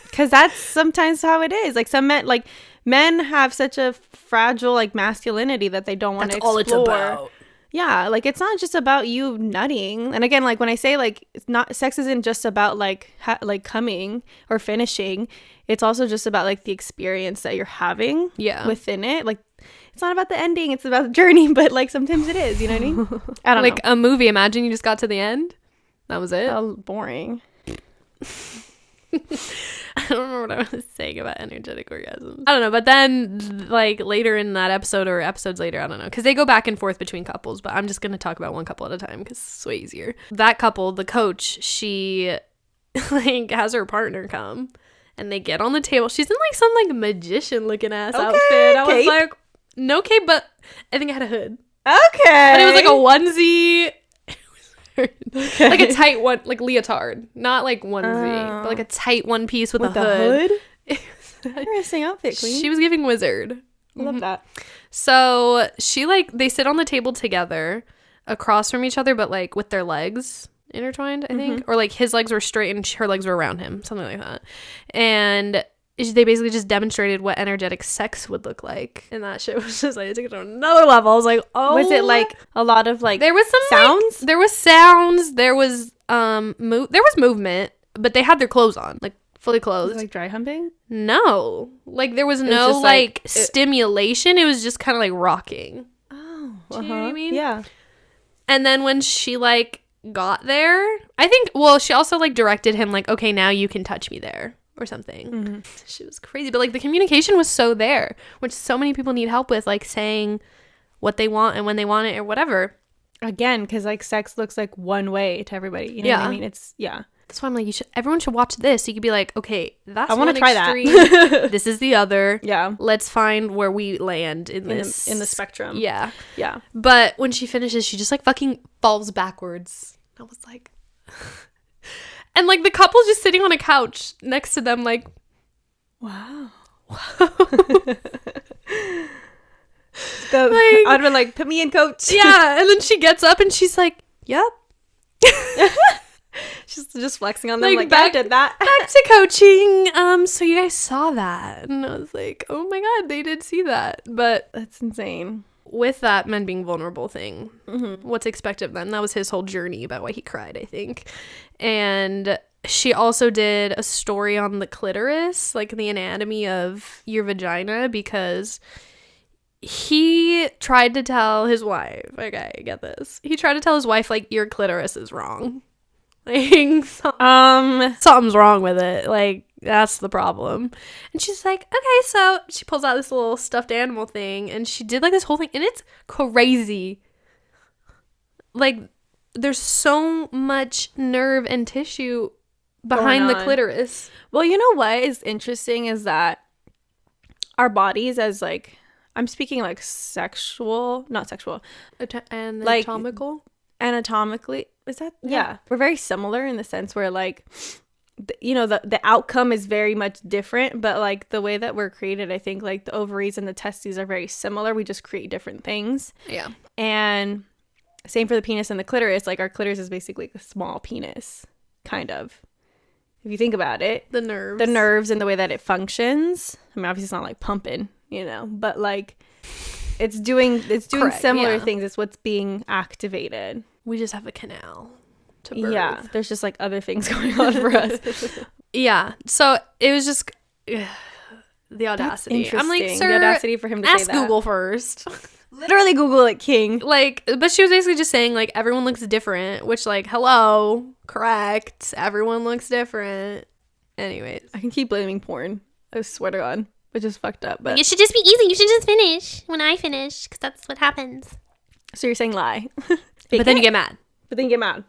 Because that's sometimes how it is. Like some men have such a fragile like masculinity that they don't want to explore.
All it's about.
Yeah, like it's not just about you nutting. And again, like when I say like it's not, sex isn't just about like like coming or finishing. It's also just about like the experience that you're having within it. Like it's not about the ending, it's about the journey, but like sometimes it is, you know what I mean? I don't
like
know.
a movie, imagine you just got to the end. That was it.
How boring.
I don't remember what I was saying about energetic orgasms. I don't know, but then like later in that episode or episodes later, I don't know, because they go back and forth between couples, but I'm just going to talk about one couple at a time because it's way easier. That couple, the coach, she like has her partner come and they get on the table. She's in like some like magician looking ass outfit. I was like, no cape, but I think I had a hood.
Okay.
But it was like a onesie. Okay. Like a tight one, like leotard, not like onesie, but like a tight one piece with a hood.
Interesting outfit, queen.
She was giving wizard.
I love that.
So she like, they sit on the table together across from each other, but like with their legs intertwined, I think, or like his legs were straight and her legs were around him, something like that. And they basically just demonstrated what energetic sex would look like, and that shit was just like, it took it to another level. I was like, oh,
was it like a lot of like
there was some
sounds?
Like, there was sounds, there was there was movement, but they had their clothes on, like fully clothed.
Was it like dry humping?
No, like there was no
just,
like stimulation. It was just kind of like rocking.
Oh,
do you know what I mean?
Yeah.
And then when she like got there, I think, well, she also like directed him like, okay, now you can touch me there or something. She was crazy, but like the communication was so there, which so many people need help with, like saying what they want and when they want it or whatever.
Again, because like sex looks like one way to everybody, you know what I mean? It's
that's why I'm like, everyone should watch this so you could be like, okay, that's
I want to try
that. This is the other.
Yeah,
let's find where we land in this
in the spectrum.
Yeah.
Yeah.
But when she finishes, she just like fucking falls backwards. I was like and like the couple's just sitting on a couch next to them, like,
wow.
Like,
I'd be like, put me in, coach.
Yeah. And then she gets up and she's like, yep.
She's just flexing on them, like
back,
I did that.
Back to coaching. So you guys saw that. And I was like, oh my God, they did see that. But
that's insane.
With that men being vulnerable thing, what's expected of them? That was his whole journey about why he cried, I think. And she also did a story on the clitoris, like the anatomy of your vagina, because he tried to tell his wife, okay, get this. He tried to tell his wife, like, your clitoris is wrong. Like, something's wrong with it. Like, that's the problem. And she's like, okay, so she pulls out this little stuffed animal thing and she did like this whole thing, and it's crazy. Like, there's so much nerve and tissue behind the clitoris.
Well, you know what is interesting is that our bodies, as like, I'm speaking like sexual, not sexual,
anatomical,
like, anatomically, is that? Yeah, we're very similar in the sense where like, you know, the outcome is very much different, but like the way that we're created, I think like the ovaries and the testes are very similar. We just create different things. Yeah. And same for the penis and the clitoris. Like our clitoris is basically like a small penis, kind of. If you think about it, the nerves and the way that it functions. I mean, obviously it's not like pumping, you know, but like it's doing Correct, similar things. It's what's being activated.
We just have a canal to birth.
Yeah, there's just like other things going on for us.
Yeah, so it was just the audacity. I'm like, sir,
the audacity for him to say that.
Ask Google first.
Literally Google it, king.
Like, but she was basically just saying like everyone looks different, which like, hello, correct, everyone looks different. Anyways,
I can keep blaming porn, I swear to God, which is fucked up. But
it should just be easy. You should just finish when I finish, because that's what happens.
So you're saying lie.
But then you get mad.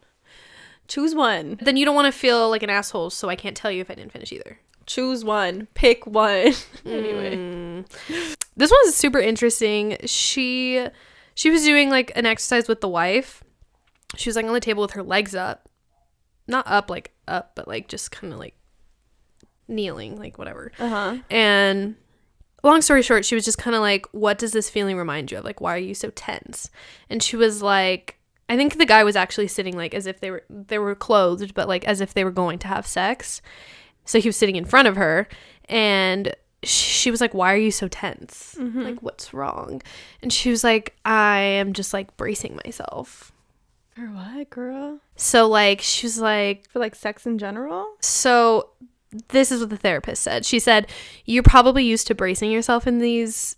Choose one.
Then you don't want to feel like an asshole, so I can't tell you if I didn't finish either.
Choose one. Pick one. Anyway.
This one is super interesting. She was doing like an exercise with the wife. She was like on the table with her legs up. Not up like up, but like just kind of like kneeling, like whatever. And long story short, she was just kind of like, what does this feeling remind you of? Like, why are you so tense? And she was like, I think the guy was actually sitting like as if they were clothed, but like as if they were going to have sex. So he was sitting in front of her, and she was like, why are you so tense? Like, what's wrong? And she was like, I am just like bracing myself.
For what, girl?
So like, she was like,
For like sex in general?
so this is what the therapist said. She said, you're probably used to bracing yourself in this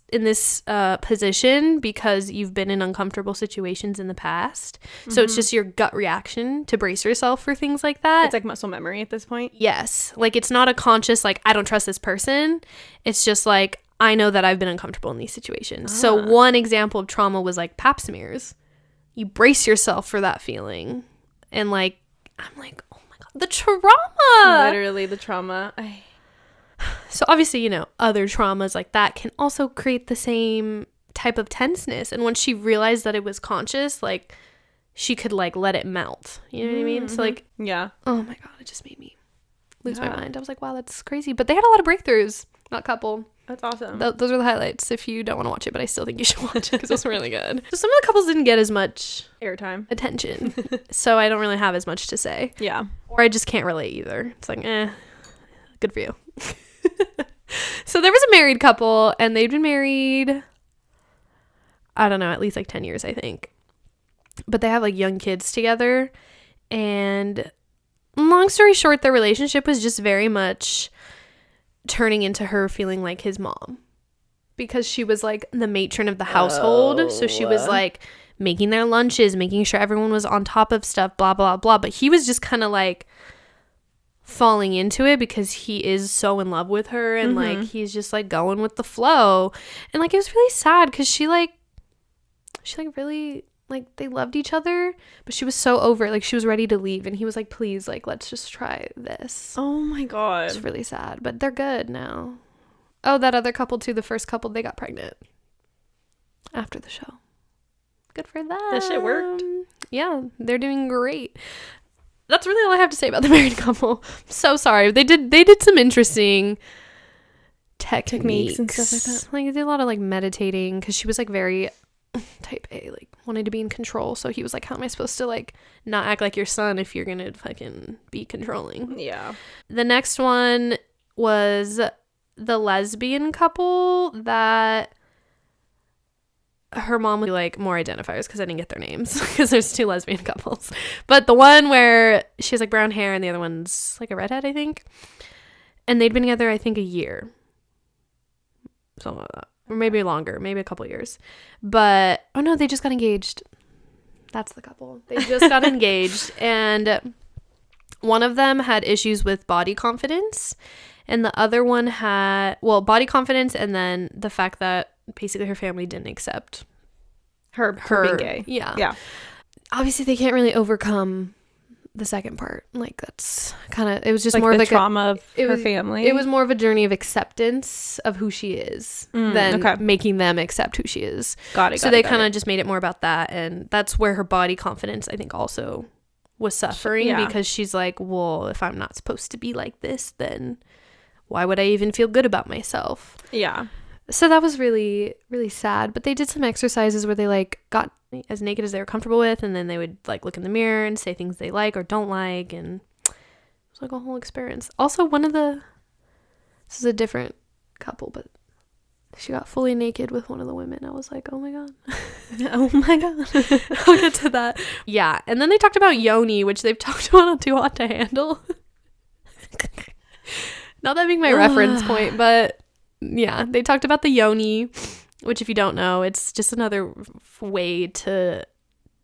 position because you've been in uncomfortable situations in the past. So it's just your gut reaction to brace yourself for things like that.
It's like muscle memory at this point.
Yes. Like, it's not a conscious, like, I don't trust this person. It's just like, I know that I've been uncomfortable in these situations. So one example of trauma was like pap smears. You brace yourself for that feeling. And like, I'm like, oh my God, the trauma.
Literally the trauma.
So obviously, you know, other traumas like that can also create the same type of tenseness. And once she realized that it was conscious, like, she could like let it melt. You know what I mean? So like,
yeah.
oh my God, it just made me lose my mind. I was like, wow, that's crazy. But they had a lot of breakthroughs, that couple.
That's awesome.
Those are the highlights if you don't want to watch it, but I still think you should watch it because it's really good. So some of the couples didn't get as much
airtime,
attention. So I don't really have as much to say.
Yeah.
Or I just can't relate either. It's like, good for you. So there was a married couple, and they'd been married, I don't know, at least like 10 years, I think. But they have like young kids together. And long story short, their relationship was just very much turning into her feeling like his mom, because she was like the matron of the household. So she was like making their lunches, making sure everyone was on top of stuff, blah, blah, blah. But he was just kind of like falling into it because he is so in love with her, and like he's just like going with the flow. And like, it was really sad because she really, like, they loved each other, but she was so over it. Like, she was ready to leave, and he was like, please, like, let's just try this.
Oh my God.
It's really sad, but they're good now. Oh, that other couple too, the first couple, they got pregnant after the show. Good for them.
That shit worked.
Yeah, they're doing great. That's really all I have to say about the married couple. I'm so sorry. They did some interesting techniques
and stuff like that.
Like, they did a lot of like meditating, because she was like very type A, like wanted to be in control. So he was like, how am I supposed to like not act like your son if you're gonna fucking be controlling?
Yeah.
The next one was the lesbian couple that her mom would like more identifiers, because I didn't get their names because there's two lesbian couples. But the one where she has like brown hair and the other one's like a redhead, I think. And they'd been together, I think, a year. Something like that. Or maybe longer, maybe a couple years. But, oh no, they just got engaged. That's the couple. They just got engaged. And one of them had issues with body confidence. And the other one had, well, body confidence, and then the fact that basically her family didn't accept
her being gay.
Yeah. Obviously, they can't really overcome the second part. Like, that's kind of, it was just
like
more of
the
like
trauma of her family.
It was more of a journey of acceptance of who she is than making them accept who she is. So they kind of just made it more about that. And that's where her body confidence, I think, also was suffering, because she's like, well, if I'm not supposed to be like this, then why would I even feel good about myself?
Yeah.
So that was really, really sad. But they did some exercises where they like got as naked as they were comfortable with, and then they would like look in the mirror and say things they like or don't like, and it was like a whole experience. Also, this is a different couple, but she got fully naked with one of the women. I was like, oh my God.
Oh my God.
I'll get to that. Yeah. And then they talked about yoni, which they've talked about on Too Hot to Handle. Not that being my reference point, but yeah, they talked about the yoni, which, if you don't know, it's just another way to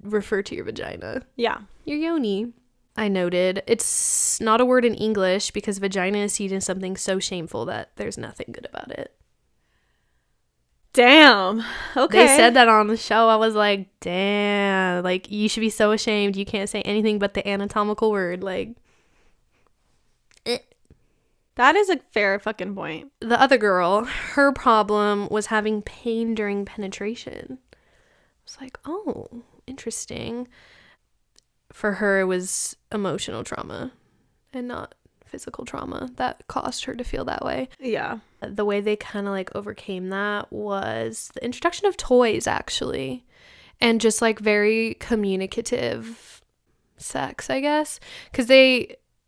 refer to your vagina.
Yeah.
Your yoni. I noted it's not a word in English because vagina is seen as something so shameful that there's nothing good about it.
Damn. Okay.
They said that on the show. I was like, damn. Like, you should be so ashamed. You can't say anything but the anatomical word. Like,
that is a fair fucking point.
the other girl, her problem was having pain during penetration. I was like, oh, interesting. For her, it was emotional trauma and not physical trauma that caused her to feel that way.
Yeah.
The way they kind of like overcame that was the introduction of toys, actually, and just like very communicative sex, I guess, because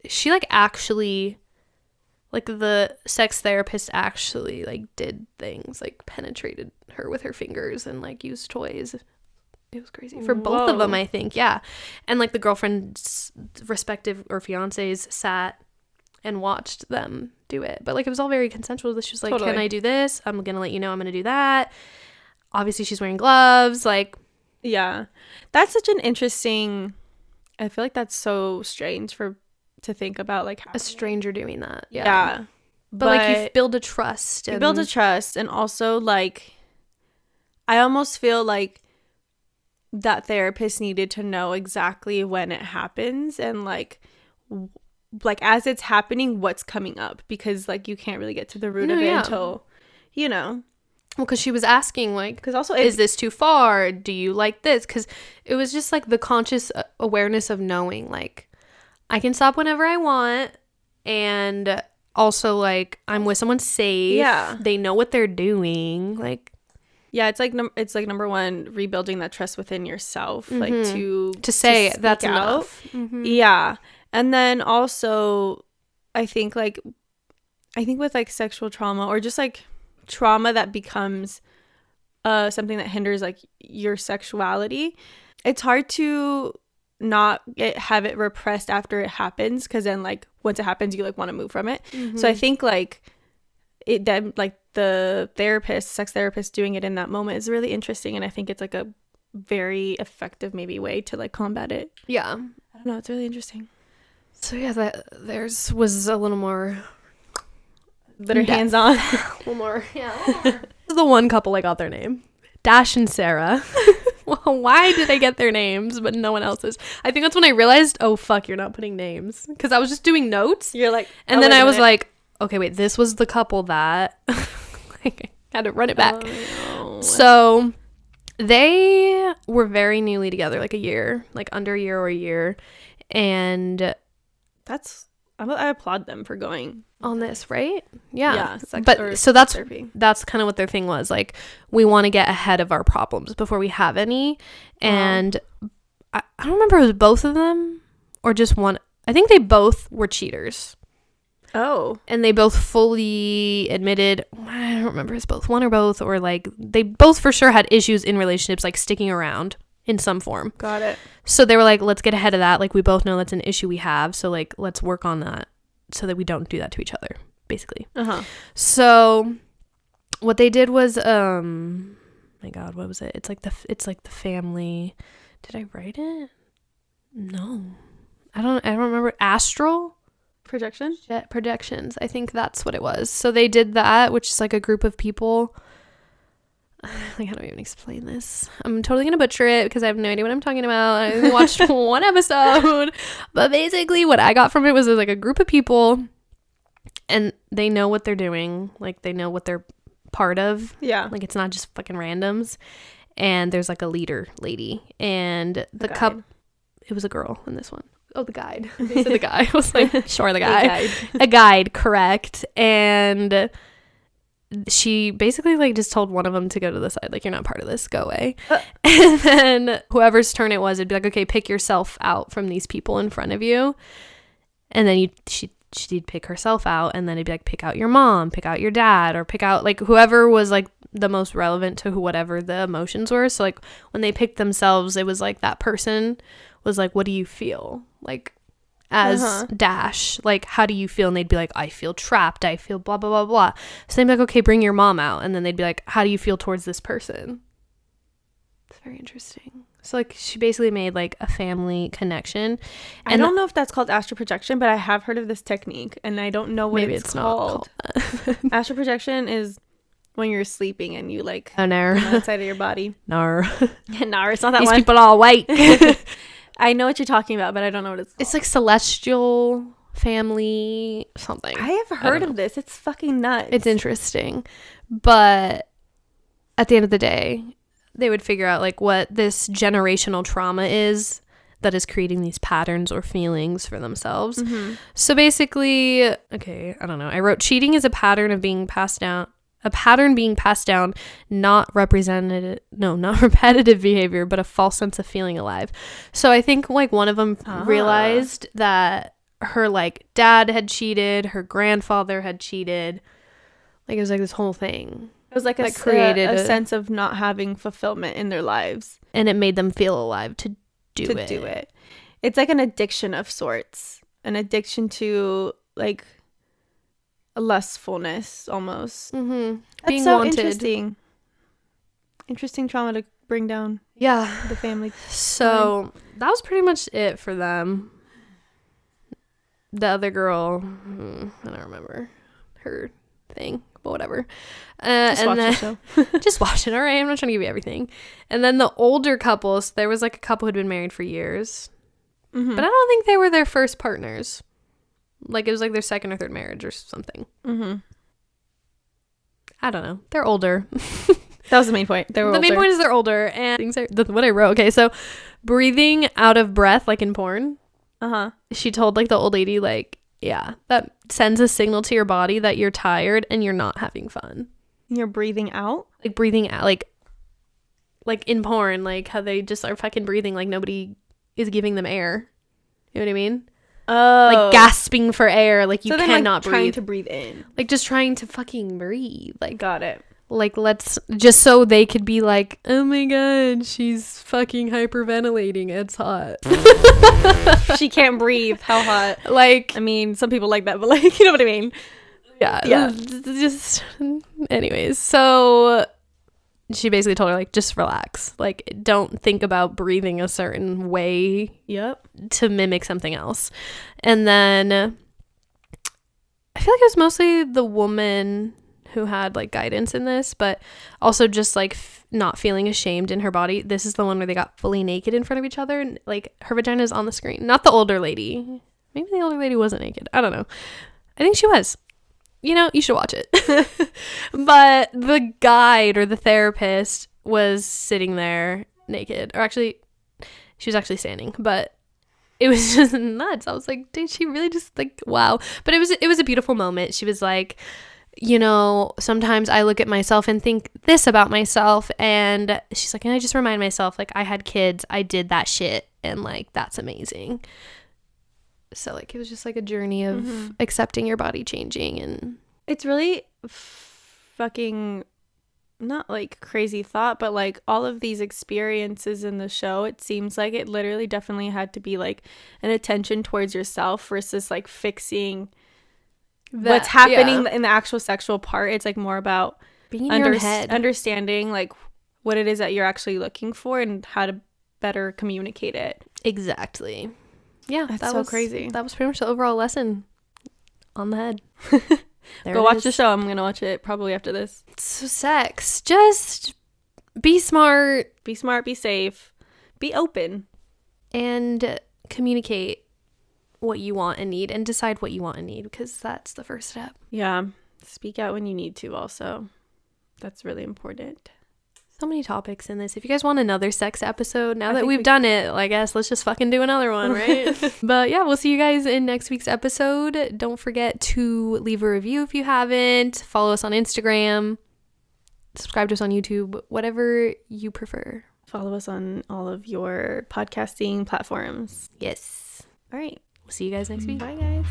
she like actually like the sex therapist actually like did things, like penetrated her with her fingers and like used toys. It was crazy for both of them, I think. Yeah. And like the girlfriend's respective or fiancés sat and watched them do it, but like it was all very consensual. She was like, totally. Can I do this? I'm gonna let you know I'm gonna do that. Obviously she's wearing gloves. Like,
yeah, that's such an interesting, I feel like that's so strange to think about, like
a stranger doing that.
Yeah.
But like you build a trust.
You build a trust, and also like I almost feel like that therapist needed to know exactly when it happens and like as it's happening, what's coming up, because like you can't really get to the root of it until, you know.
Well, because she was asking, like,
because also
is this too far? Do you like this? Because it was just like the conscious awareness of knowing, like, I can stop whenever I want, and also like I'm with someone safe.
Yeah,
they know what they're doing. Like,
yeah, it's like number one, rebuilding that trust within yourself, like to
say that's enough.
Yeah, and then also, I think with like sexual trauma or just like trauma that becomes something that hinders like your sexuality, it's hard to not have it repressed after it happens, because then like once it happens you like want to move from it. So I think like it then like the sex therapist doing it in that moment is really interesting, and I think it's like a very effective maybe way to like combat it.
Yeah,
I don't know, it's really interesting.
So yeah, theirs was a little more
that are hands-on.
A little more. The one couple I got their name, Dash and Sarah. Well, why did I get their names but no one else's? I think that's when I realized, oh fuck, you're not putting names, because I was just doing notes.
You're like,
and then I was like, okay, wait, this was the couple that like, I had to run it back.
No.
So they were very newly together, like a year, like under a year or a year, and
I applaud them for going
on this, right? Yeah.
But
so that's kind of what their thing was. Like, we want to get ahead of our problems before we have any. And I don't remember if it was both of them or just one. I think they both were cheaters.
Oh.
And they both fully admitted, I don't remember if it's both one or both, or like they both for sure had issues in relationships, like sticking around in some form.
Got it.
So they were like, let's get ahead of that. Like, we both know that's an issue we have. So like, let's work on that so that we don't do that to each other, basically. So what they did was, my God, what was it? It's like the family. Did I write it? No, I don't remember. Astral projections. I think that's what it was. So they did that, which is like a group of people. Like, I don't even explain this. I'm totally gonna butcher it because I have no idea what I'm talking about. I only watched one episode, but basically what I got from it was like a group of people, and they know what they're doing. Like, they know what they're part of.
Yeah.
Like, it's not just fucking randoms. And there's like a leader lady, and the cup. It was a girl in this one. Oh, the guide. They said the guy. I was like, sure, the guy. A guide, correct. And she basically like just told one of them to go to the side, like, you're not part of this, go away. And then whoever's turn it was, it'd be like, okay, pick yourself out from these people in front of you. And then she'd pick herself out, and then it'd be like, pick out your mom, pick out your dad, or pick out like whoever was like the most relevant to whatever the emotions were. So like when they picked themselves, it was like that person was like, what do you feel like as Dash, like, how do you feel? And they'd be like, I feel trapped, I feel blah blah blah blah. So they'd be like, okay, bring your mom out. And then they'd be like, how do you feel towards this person? It's very interesting. So like she basically made like a family connection. And
I don't know if that's called astral projection, but I have heard of this technique, and I don't know what it's called. Astral projection is when you're sleeping and you like outside of your body.
No,
it's not that
These
one.
people all white.
I know what you're talking about, but I don't know what it's called.
It's like celestial family something.
I have heard of this. It's fucking nuts.
It's interesting. But at the end of the day, they would figure out like what this generational trauma is that is creating these patterns or feelings for themselves. So basically, okay, I don't know. I wrote, cheating is a pattern of being passed down. A pattern being passed down, not repetitive behavior, but a false sense of feeling alive. So I think like one of them realized that her like dad had cheated, her grandfather had cheated. Like it was like this whole thing.
It was like created a sense of not having fulfillment in their lives,
and it made them feel alive to do it.
It's like an addiction of sorts, an addiction to like a lustfulness almost.
Mm-hmm.
That's
Being
so
wanted.
Interesting trauma to bring down.
Yeah,
the family.
So that was pretty much it for them. The other girl, I don't remember her thing, but whatever.
Just watch the show.
Just watch it. All right, I'm not trying to give you everything. And then the older couples, there was like a couple who'd been married for years, but I don't think they were their first partners. Like it was like their second or third marriage or something. I don't know. They're older.
That was the main point. The
main point is they're older, and things are what I wrote. Okay, so breathing out of breath, like in porn. She told like the old lady, like, yeah, that sends a signal to your body that you're tired and you're not having fun.
You're breathing out,
like breathing out, like in porn, like how they just are fucking breathing like nobody is giving them air. You know what I mean?
Oh,
like gasping for air, like you
so
cannot
breathe. Trying to breathe in,
like just trying to fucking breathe. Like
got it.
Like let's just so they could be like, oh my god, she's fucking hyperventilating. It's hot.
She can't breathe. How hot?
Like,
I mean, some people like that, but like, you know what I mean?
Yeah. Just, anyways. So she basically told her like, just relax. Like, don't think about breathing a certain way.
Yep.
To mimic something else. And then I feel like it was mostly the woman who had like guidance in this, but also just like not feeling ashamed in her body. This is the one where they got fully naked in front of each other and like her vagina is on the screen. Not the older lady. Maybe the older lady wasn't naked. I don't know. I think she was. You know, you should watch it. But the guide or the therapist was sitting there naked, or actually she was actually standing, but it was just nuts. I was like, did she really just like, wow. But it was a beautiful moment. She was like, you know, sometimes I look at myself and think this about myself, and she's like, and I just remind myself, like, I had kids, I did that shit, and like that's amazing. So like it was just like a journey of accepting your body changing, and
it's really fucking not like crazy thought, but like all of these experiences in the show, it seems like it literally definitely had to be like an attention towards yourself versus like fixing what's happening in the actual sexual part. It's like more about
being in your head,
understanding like what it is that you're actually looking for and how to better communicate it.
Exactly. Yeah,
that's so crazy.
That was pretty much the overall lesson on the head.
Go watch the show. I'm gonna watch it probably after this.
So sex, just be smart,
be safe, be open,
and communicate what you want and need, and decide what you want and need, because that's the first step.
Yeah, speak out when you need to. Also, that's really important.
So many topics in this. If you guys want another sex episode, now that we've done it, I guess let's just fucking do another one, right? But yeah, we'll see you guys in next week's episode. Don't forget to leave a review if you haven't. Follow us on Instagram. Subscribe to us on YouTube. Whatever you prefer.
Follow us on all of your podcasting platforms.
Yes.
All right.
We'll see you guys next week.
Bye, guys.